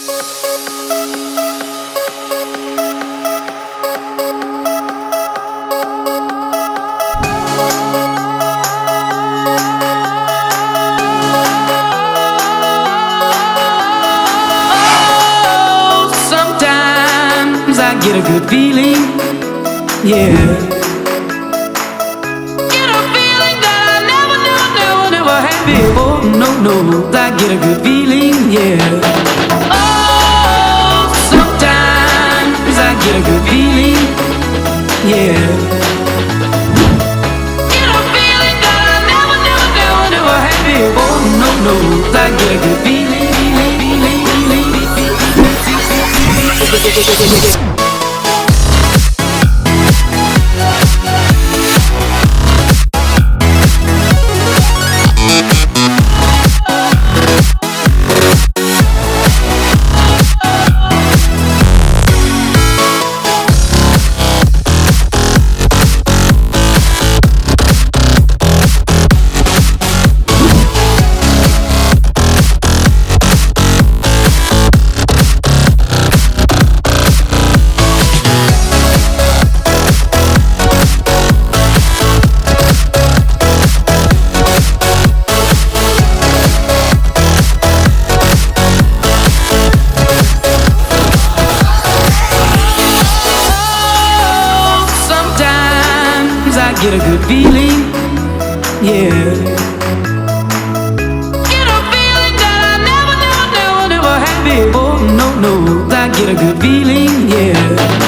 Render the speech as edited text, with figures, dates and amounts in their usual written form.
Get a good feeling, yeah. Get a feeling that I never had before. No, I get a good feeling, yeah. Oh, sometimes I get a good feeling, yeah. Get a feeling that I never had before. No, I get a good feeling. Get a good feeling, yeah. Get a feeling that I never had before. No, I get a good feeling, yeah.